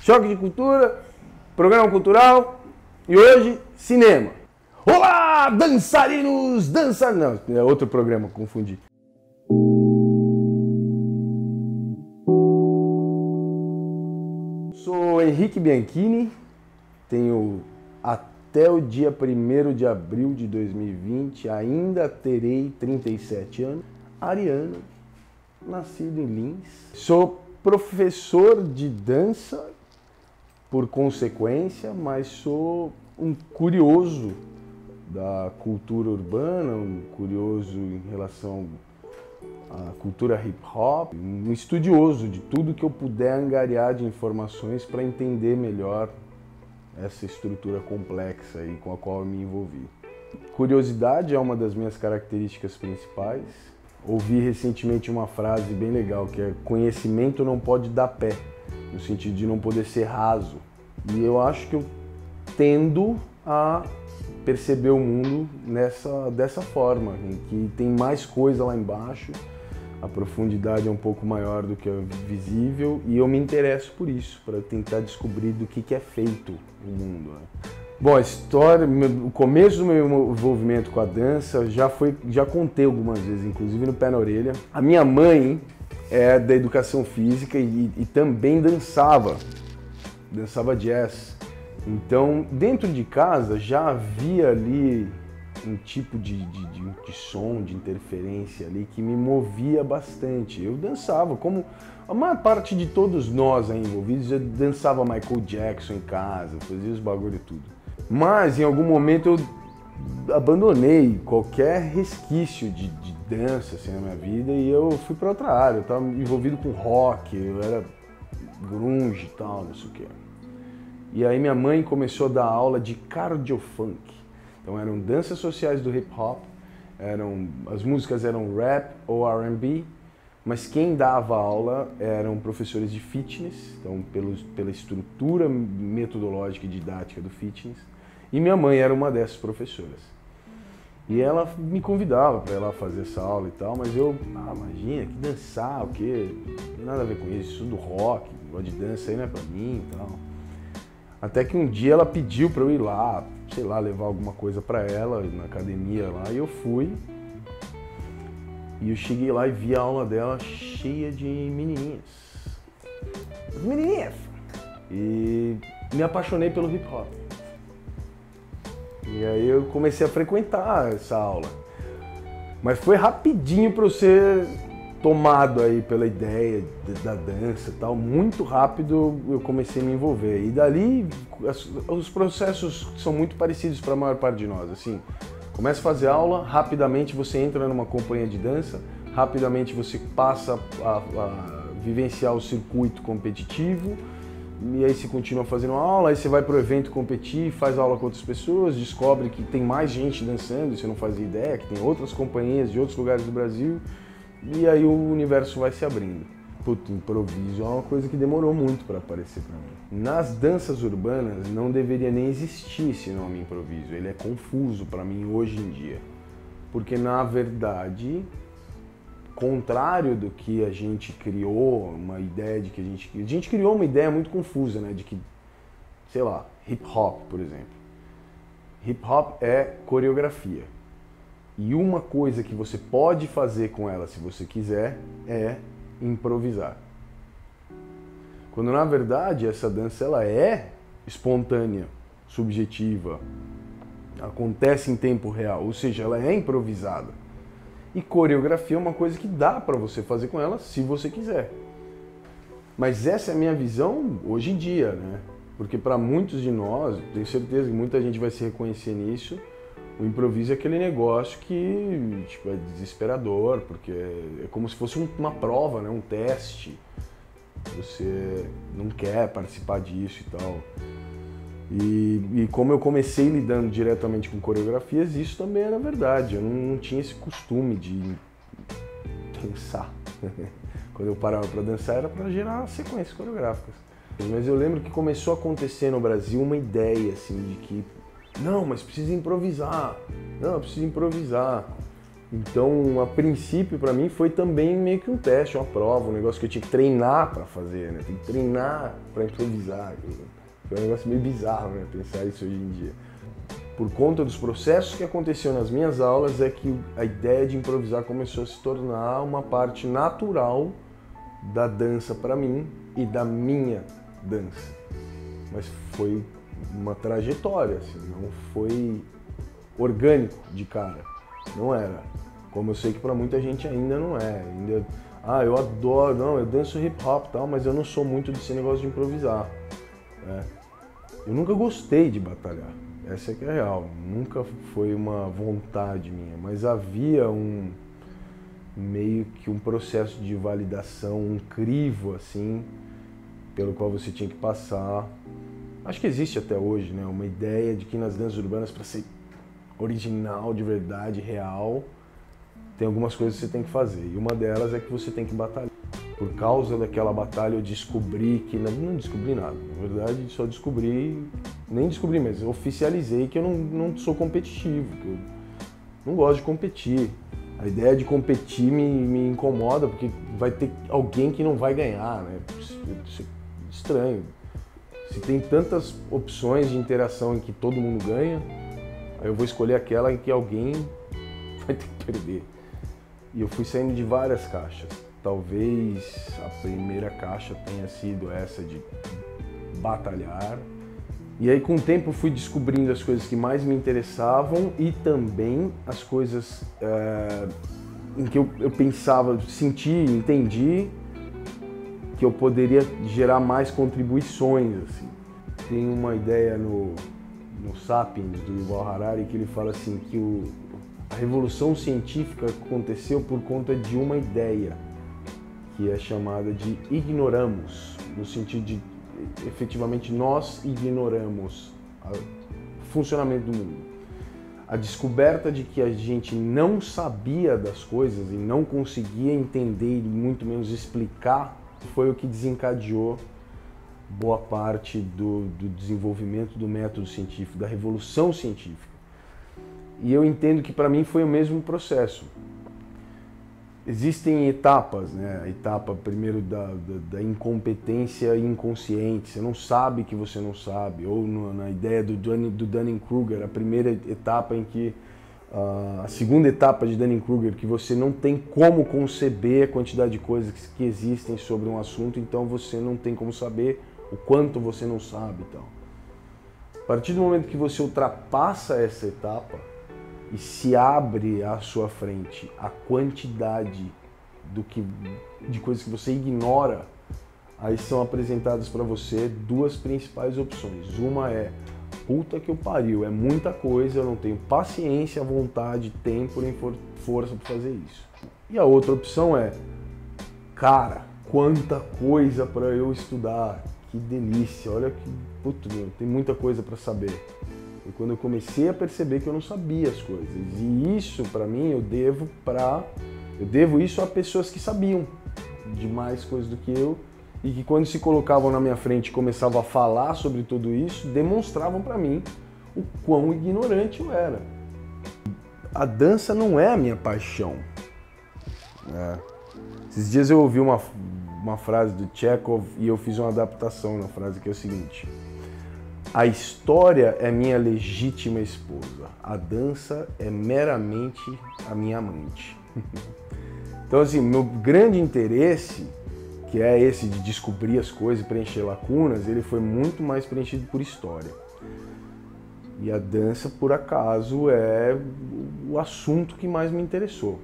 Choque de Cultura, programa cultural e hoje, cinema. Olá, dançarinos, Não, é outro programa, confundi. Sou Henrique Bianchini, tenho até o dia 1º de abril de 2020, ainda terei 37 anos, ariano, nascido em Lins. Sou professor de dança por consequência, mas sou um curioso da cultura urbana, um curioso em relação à cultura hip hop, um estudioso de tudo que eu puder angariar de informações para entender melhor essa estrutura complexa aí com a qual eu me envolvi. Curiosidade é uma das minhas características principais. Ouvi recentemente uma frase bem legal que é: conhecimento não pode dar pé, no sentido de não poder ser raso. E eu acho que eu tendo a perceber o mundo dessa forma, em que tem mais coisa lá embaixo, a profundidade é um pouco maior do que é visível e eu me interesso por isso, para tentar descobrir do que é feito o mundo, né? Bom, a história, o começo do meu envolvimento com a dança, já contei algumas vezes, inclusive no Pé na Orelha. A minha mãe é da educação física e também dançava jazz. Então, dentro de casa já havia ali um tipo de som, de interferência ali que me movia bastante. Eu dançava, como a maior parte de todos nós aí envolvidos, eu dançava Michael Jackson em casa, fazia os bagulho e tudo. Mas em algum momento eu abandonei qualquer resquício de dança assim, na minha vida e eu fui para outra área. Eu estava envolvido com rock, eu era grunge e tal, não sei o que. E aí minha mãe começou a dar aula de cardio funk. Então eram danças sociais do hip hop, as músicas eram rap ou R&B, mas quem dava aula eram professores de fitness, então pela estrutura metodológica e didática do fitness. E minha mãe era uma dessas professoras. E ela me convidava para ir lá fazer essa aula e tal, mas eu, imagina, que dançar, o quê? Não tem nada a ver com isso do rock, negócio de dança aí não é pra mim e tal. Até que um dia ela pediu para eu ir lá, sei lá, levar alguma coisa para ela na academia lá, e eu fui. E eu cheguei lá e vi a aula dela cheia de menininhas. Menininhas! E me apaixonei pelo hip hop. E aí eu comecei a frequentar essa aula. Mas foi rapidinho para eu ser tomado aí pela ideia da dança e tal. Muito rápido eu comecei a me envolver. E dali os processos são muito parecidos para a maior parte de nós. Assim, começa a fazer aula, rapidamente você entra numa companhia de dança, rapidamente você passa a vivenciar o circuito competitivo, e aí você continua fazendo aula, aí você vai pro evento competir, faz aula com outras pessoas, descobre que tem mais gente dançando, você não fazia ideia, que tem outras companhias de outros lugares do Brasil, e aí o universo vai se abrindo. Puta, improviso é uma coisa que demorou muito para aparecer para mim. Nas danças urbanas não deveria nem existir esse nome improviso, ele é confuso para mim hoje em dia. Porque na verdade, contrário do que a gente criou, uma ideia de que a gente criou uma ideia muito confusa, né, de que, sei lá, hip hop, por exemplo. Hip hop é coreografia. E uma coisa que você pode fazer com ela, se você quiser, é improvisar. Quando na verdade essa dança ela é espontânea, subjetiva, acontece em tempo real, ou seja, ela é improvisada. E coreografia é uma coisa que dá para você fazer com ela se você quiser. Mas essa é a minha visão hoje em dia, né? Porque para muitos de nós, tenho certeza que muita gente vai se reconhecer nisso, o improviso é aquele negócio que tipo, é desesperador, porque é como se fosse uma prova, né? Um teste. Você não quer participar disso e tal. E como eu comecei lidando diretamente com coreografias, isso também era verdade. Eu não tinha esse costume de dançar. Quando eu parava para dançar era para gerar sequências coreográficas. Mas eu lembro que começou a acontecer no Brasil uma ideia assim de que não, mas precisa improvisar. Não, precisa improvisar. Então, a princípio, para mim, foi também meio que um teste, uma prova, um negócio que eu tinha que treinar para fazer, né? Tem que treinar para improvisar. Foi um negócio meio bizarro, né? Pensar isso hoje em dia. Por conta dos processos que aconteciam nas minhas aulas, é que a ideia de improvisar começou a se tornar uma parte natural da dança para mim e da minha dança. Mas foi uma trajetória, assim, não foi orgânico de cara, não era. Como eu sei que para muita gente ainda não é. Ainda, eu adoro, não, eu danço hip hop e tal, mas eu não sou muito desse negócio de improvisar. Né? Eu nunca gostei de batalhar, essa é que é a real. Nunca foi uma vontade minha, mas havia meio que um processo de validação, um crivo assim, pelo qual você tinha que passar. Acho que existe até hoje, né, uma ideia de que nas danças urbanas, para ser original, de verdade, real, tem algumas coisas que você tem que fazer. E uma delas é que você tem que batalhar. Por causa daquela batalha eu descobri que... Não descobri nada. Na verdade, só descobri... Nem descobri, mas oficializei que eu não sou competitivo. Que eu não gosto de competir. A ideia de competir me incomoda, porque vai ter alguém que não vai ganhar, né? Isso é estranho. Se tem tantas opções de interação em que todo mundo ganha, aí eu vou escolher aquela em que alguém vai ter que perder. E eu fui saindo de várias caixas. Talvez a primeira caixa tenha sido essa de batalhar. E aí com o tempo fui descobrindo as coisas que mais me interessavam e também as coisas em que eu pensava, senti, entendi que eu poderia gerar mais contribuições. Assim. Tem uma ideia no Sapiens, do Yuval Harari, que ele fala assim que a revolução científica aconteceu por conta de uma ideia, que é chamada de ignoramos, no sentido de, efetivamente, nós ignoramos o funcionamento do mundo. A descoberta de que a gente não sabia das coisas e não conseguia entender e muito menos explicar foi o que desencadeou boa parte do desenvolvimento do método científico, da revolução científica. E eu entendo que para mim foi o mesmo processo. Existem etapas, né? A etapa primeiro da incompetência inconsciente, você não sabe que você não sabe, ou na ideia do Dunning-Kruger, a primeira etapa em que, a segunda etapa de Dunning-Kruger, que você não tem como conceber a quantidade de coisas que existem sobre um assunto, então você não tem como saber o quanto você não sabe e tal. A partir do momento que você ultrapassa essa etapa, e se abre à sua frente a quantidade de coisas que você ignora, aí são apresentadas para você duas principais opções. Uma é, puta que eu pariu, é muita coisa, eu não tenho paciência, vontade, tempo nem força para fazer isso. E a outra opção é, cara, quanta coisa para eu estudar, que delícia, olha que, puto meu, tem muita coisa para saber. E quando eu comecei a perceber que eu não sabia as coisas. E isso, para mim, eu devo isso a pessoas que sabiam de mais coisas do que eu e que quando se colocavam na minha frente e começavam a falar sobre tudo isso, demonstravam para mim o quão ignorante eu era. A dança não é a minha paixão. Esses dias eu ouvi uma frase do Chekhov e eu fiz uma adaptação na frase que é o seguinte: a história é minha legítima esposa, a dança é meramente a minha amante. Então, assim, meu grande interesse, que é esse de descobrir as coisas e preencher lacunas, ele foi muito mais preenchido por história. E a dança, por acaso, é o assunto que mais me interessou.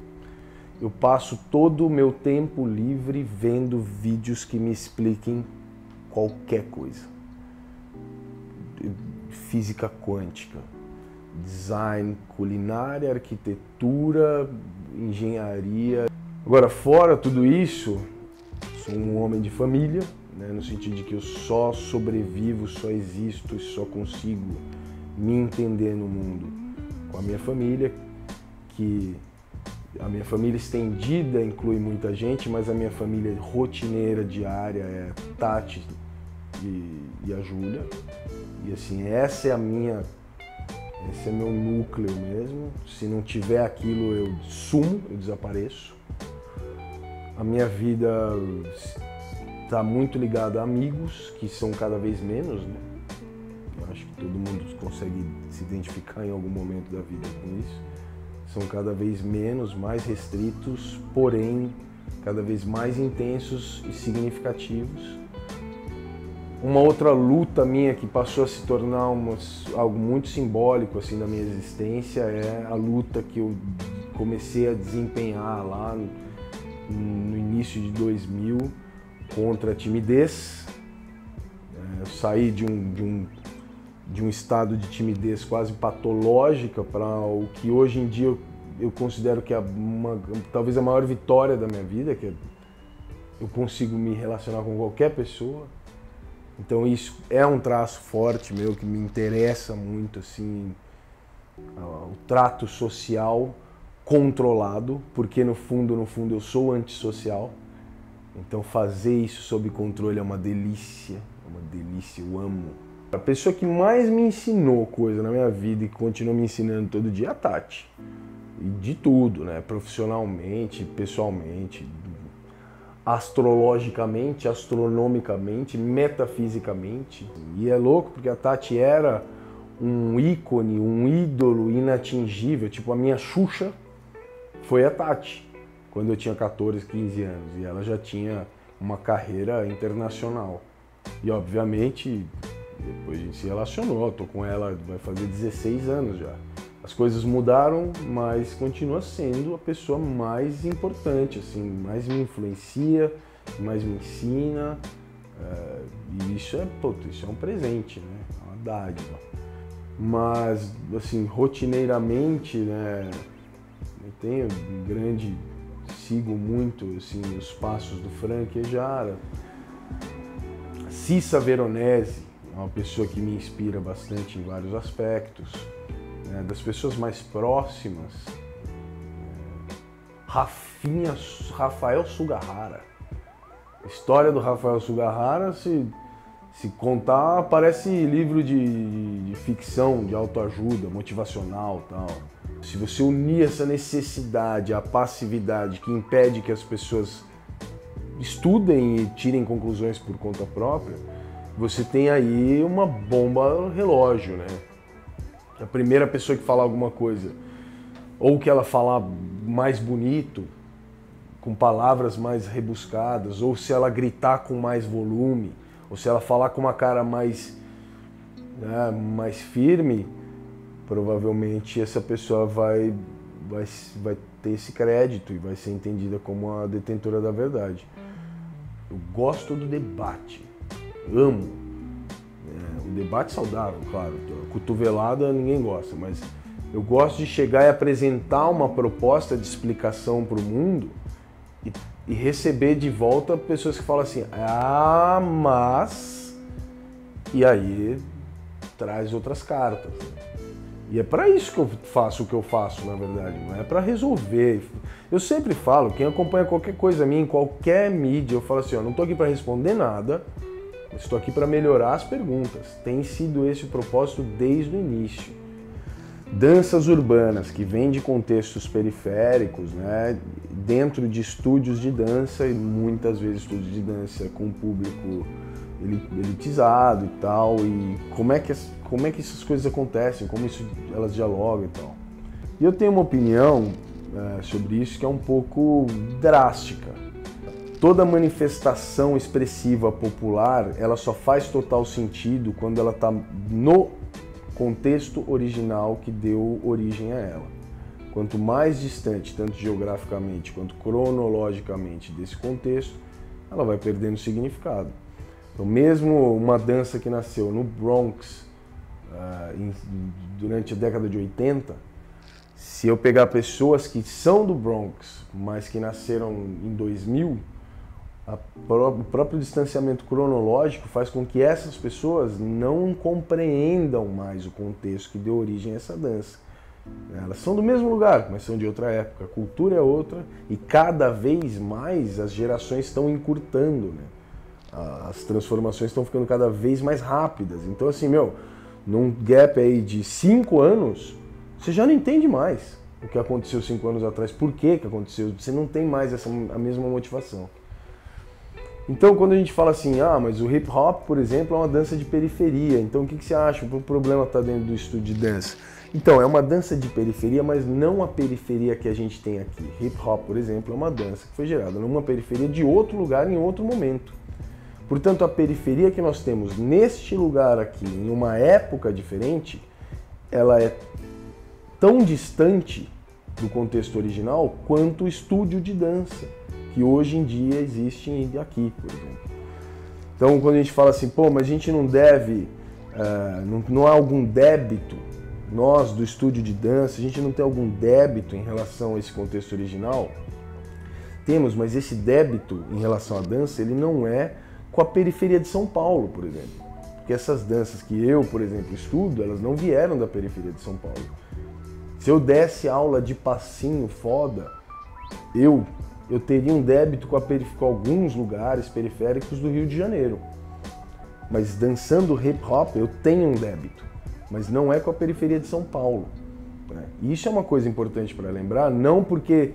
Eu passo todo o meu tempo livre vendo vídeos que me expliquem qualquer coisa. Física quântica, design, culinária, arquitetura, engenharia. Agora, fora tudo isso, sou um homem de família, né, no sentido de que eu só sobrevivo, só existo, só consigo me entender no mundo com a minha família, que a minha família estendida inclui muita gente, mas a minha família rotineira, diária, é Tati e a Júlia. E assim, essa é a minha Esse é meu núcleo mesmo. Se não tiver aquilo, eu sumo, eu desapareço. A minha vida está muito ligada a amigos, que são cada vez menos, né? Eu acho que todo mundo consegue se identificar em algum momento da vida com isso. São cada vez menos, mais restritos, porém cada vez mais intensos e significativos. Uma outra luta minha que passou a se tornar algo muito simbólico assim, da minha existência é a luta que eu comecei a desempenhar lá no início de 2000 contra a timidez. Eu saí de um estado de timidez quase patológica para o que hoje em dia eu considero que é talvez a maior vitória da minha vida, que eu consigo me relacionar com qualquer pessoa. Então isso é um traço forte meu que me interessa muito, assim, o trato social controlado, porque no fundo eu sou antissocial. Então fazer isso sob controle é uma delícia, eu amo. A pessoa que mais me ensinou coisa na minha vida e continua me ensinando todo dia é a Tati. E de tudo, né? Profissionalmente, pessoalmente, astrologicamente, astronomicamente, metafisicamente. E é louco porque a Tati era um ícone, um ídolo inatingível. Tipo, a minha Xuxa foi a Tati, quando eu tinha 14, 15 anos. E ela já tinha uma carreira internacional. E, obviamente, depois a gente se relacionou. Eu tô com ela, vai fazer 16 anos já. As coisas mudaram, mas continua sendo a pessoa mais importante, assim, mais me influencia, mais me ensina. E isso é um presente, né? É uma dádiva. Mas, assim, rotineiramente, né? Eu sigo muito, assim, os passos do Frank Ejara. Cissa Veronese é uma pessoa que me inspira bastante em vários aspectos. Das pessoas mais próximas, Rafael Sugahara. A história do Rafael Sugahara, se contar, parece livro de ficção, de autoajuda, motivacional e tal. Se você unir essa necessidade, a passividade que impede que as pessoas estudem e tirem conclusões por conta própria, você tem aí uma bomba relógio, né? A primeira pessoa que falar alguma coisa, ou que ela falar mais bonito, com palavras mais rebuscadas, ou se ela gritar com mais volume, ou se ela falar com uma cara mais firme, provavelmente essa pessoa vai ter esse crédito e vai ser entendida como a detentora da verdade. Eu gosto do debate, amo. O debate saudável, claro, cotovelada ninguém gosta, mas eu gosto de chegar e apresentar uma proposta de explicação para o mundo e receber de volta pessoas que falam assim, mas... E aí traz outras cartas. E é para isso que eu faço o que eu faço, na verdade, não é para resolver. Eu sempre falo, quem acompanha qualquer coisa minha, em qualquer mídia, eu falo assim, não estou aqui para responder nada, estou aqui para melhorar as perguntas. Tem sido esse o propósito desde o início. Danças urbanas, que vêm de contextos periféricos, né, dentro de estúdios de dança, e muitas vezes estúdios de dança com público elitizado e tal, e como é que essas coisas acontecem, como elas dialogam e tal. E eu tenho uma opinião sobre isso que é um pouco drástica. Toda manifestação expressiva popular, ela só faz total sentido quando ela está no contexto original que deu origem a ela. Quanto mais distante, tanto geograficamente quanto cronologicamente desse contexto, ela vai perdendo significado. Então, mesmo uma dança que nasceu no Bronx durante a década de 80, se eu pegar pessoas que são do Bronx, mas que nasceram em 2000, o próprio distanciamento cronológico faz com que essas pessoas não compreendam mais o contexto que deu origem a essa dança. Elas são do mesmo lugar, mas são de outra época. A cultura é outra e cada vez mais as gerações estão encurtando, né? As transformações estão ficando cada vez mais rápidas. Então, assim, num gap aí de 5 anos, você já não entende mais o que aconteceu 5 anos atrás, por que aconteceu, você não tem mais a mesma motivação. Então, quando a gente fala assim, mas o hip hop, por exemplo, é uma dança de periferia, então o que você acha? O problema está dentro do estudo de dança. Então, é uma dança de periferia, mas não a periferia que a gente tem aqui. Hip hop, por exemplo, é uma dança que foi gerada numa periferia de outro lugar em outro momento. Portanto, a periferia que nós temos neste lugar aqui, em uma época diferente, ela é tão distante do contexto original quanto o estúdio de dança, que hoje em dia existe aqui, por exemplo. Então, quando a gente fala assim, mas a gente não deve, não há algum débito, nós do estúdio de dança, a gente não tem algum débito em relação a esse contexto original? Temos, mas esse débito em relação à dança, ele não é com a periferia de São Paulo, por exemplo. Porque essas danças que eu, por exemplo, estudo, elas não vieram da periferia de São Paulo. Se eu desse aula de passinho foda, eu teria um débito com alguns lugares periféricos do Rio de Janeiro. Mas dançando hip hop, eu tenho um débito, mas não é com a periferia de São Paulo. E isso é uma coisa importante para lembrar, não porque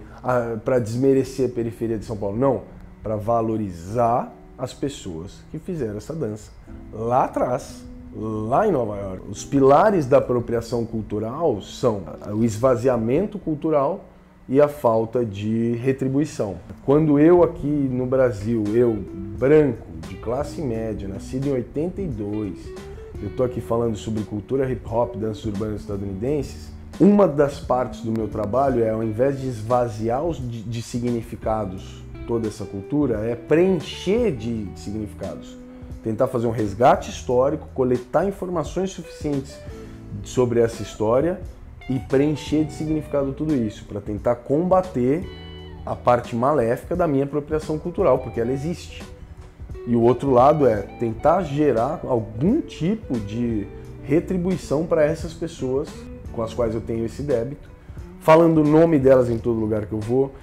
para desmerecer a periferia de São Paulo, não, para valorizar as pessoas que fizeram essa dança lá atrás, lá em Nova York. Os pilares da apropriação cultural são o esvaziamento cultural e a falta de retribuição. Quando eu aqui no Brasil, eu branco, de classe média, nascido em 82, eu tô aqui falando sobre cultura hip hop, danças urbanas estadunidenses, uma das partes do meu trabalho é, ao invés de esvaziar de significados toda essa cultura, é preencher de significados. Tentar fazer um resgate histórico, coletar informações suficientes sobre essa história e preencher de significado tudo isso, para tentar combater a parte maléfica da minha apropriação cultural, porque ela existe. E o outro lado é tentar gerar algum tipo de retribuição para essas pessoas com as quais eu tenho esse débito, falando o nome delas em todo lugar que eu vou,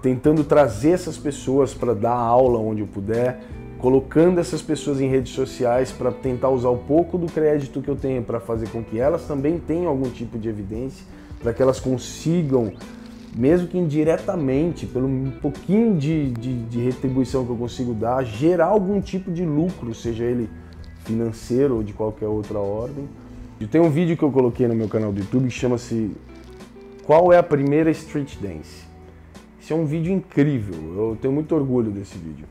tentando trazer essas pessoas para dar aula onde eu puder, colocando essas pessoas em redes sociais para tentar usar um pouco do crédito que eu tenho para fazer com que elas também tenham algum tipo de evidência, para que elas consigam, mesmo que indiretamente, pelo um pouquinho de retribuição que eu consigo dar, gerar algum tipo de lucro, seja ele financeiro ou de qualquer outra ordem. Eu tenho um vídeo que eu coloquei no meu canal do YouTube que chama-se Qual é a primeira street dance? Esse é um vídeo incrível, eu tenho muito orgulho desse vídeo.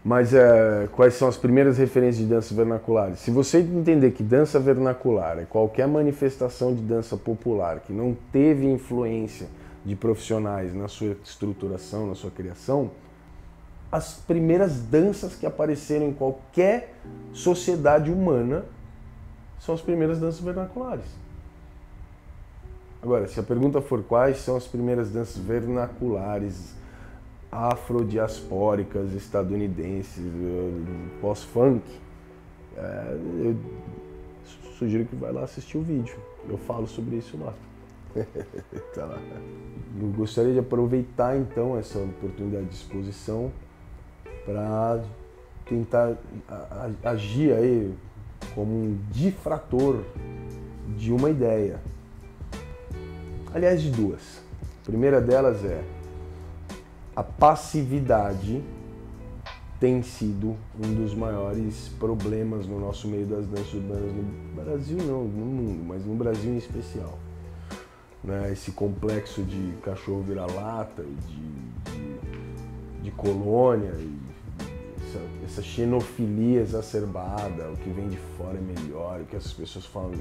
Mas quais são as primeiras referências de dança vernacular? Se você entender que dança vernacular é qualquer manifestação de dança popular que não teve influência de profissionais na sua estruturação, na sua criação, as primeiras danças que apareceram em qualquer sociedade humana são as primeiras danças vernaculares. Agora, se a pergunta for quais são as primeiras danças vernaculares, afrodiaspóricas, estadunidenses, pós-funk, eu sugiro que vai lá assistir o vídeo. Eu falo sobre isso lá. Tá lá. Eu gostaria de aproveitar então essa oportunidade de exposição para tentar agir aí como um difrator de uma ideia. Aliás, de duas. A primeira delas é: a passividade tem sido um dos maiores problemas no nosso meio das danças urbanas, no Brasil não, no mundo, mas no Brasil em especial. Esse complexo de cachorro vira-lata, de colônia, essa xenofilia exacerbada, o que vem de fora é melhor, o que essas pessoas falam,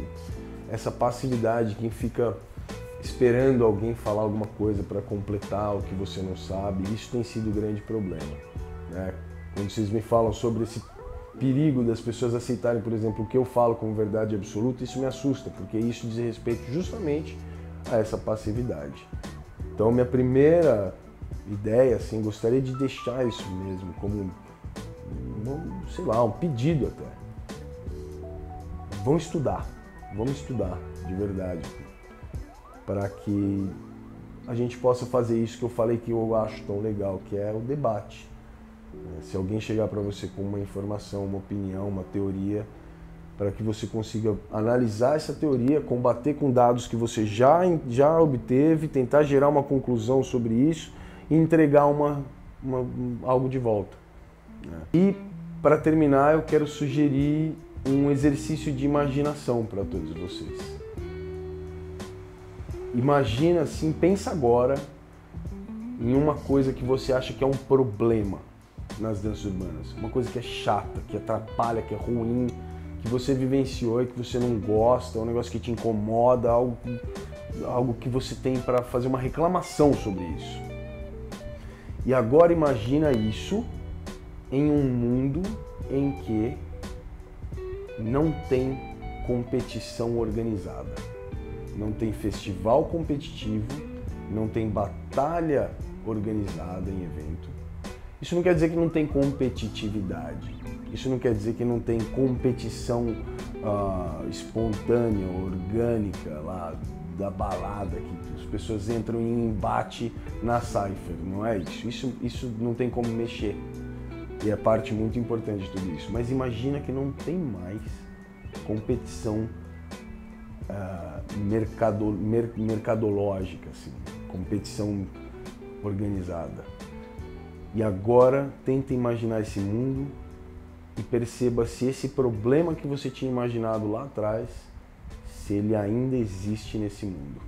essa passividade, quem fica esperando alguém falar alguma coisa para completar o que você não sabe, isso tem sido o grande problema. Quando vocês me falam sobre esse perigo das pessoas aceitarem, por exemplo, o que eu falo como verdade absoluta, isso me assusta, porque isso diz respeito justamente a essa passividade. Então, minha primeira ideia, assim, gostaria de deixar isso mesmo como, sei lá, um pedido até. Vamos estudar de verdade, para que a gente possa fazer isso que eu falei que eu acho tão legal, que é o debate. Se alguém chegar para você com uma informação, uma opinião, uma teoria, para que você consiga analisar essa teoria, combater com dados que você já obteve, tentar gerar uma conclusão sobre isso e entregar algo de volta. E, para terminar, eu quero sugerir um exercício de imaginação para todos vocês. Imagina assim, pensa agora em uma coisa que você acha que é um problema nas danças urbanas, uma coisa que é chata, que atrapalha, que é ruim, que você vivenciou e que você não gosta, um negócio que te incomoda, algo que você tem para fazer uma reclamação sobre isso. E agora imagina isso em um mundo em que não tem competição organizada, não tem festival competitivo, não tem batalha organizada em evento. Isso não quer dizer que não tem competitividade, isso não quer dizer que não tem competição espontânea, orgânica lá da balada, que as pessoas entram em embate na cypher, não é isso. Isso não tem como mexer. E é parte muito importante de tudo isso. Mas imagina que não tem mais competição mercadológica, assim, competição organizada. E agora tenta imaginar esse mundo e perceba se esse problema que você tinha imaginado lá atrás, se ele ainda existe nesse mundo.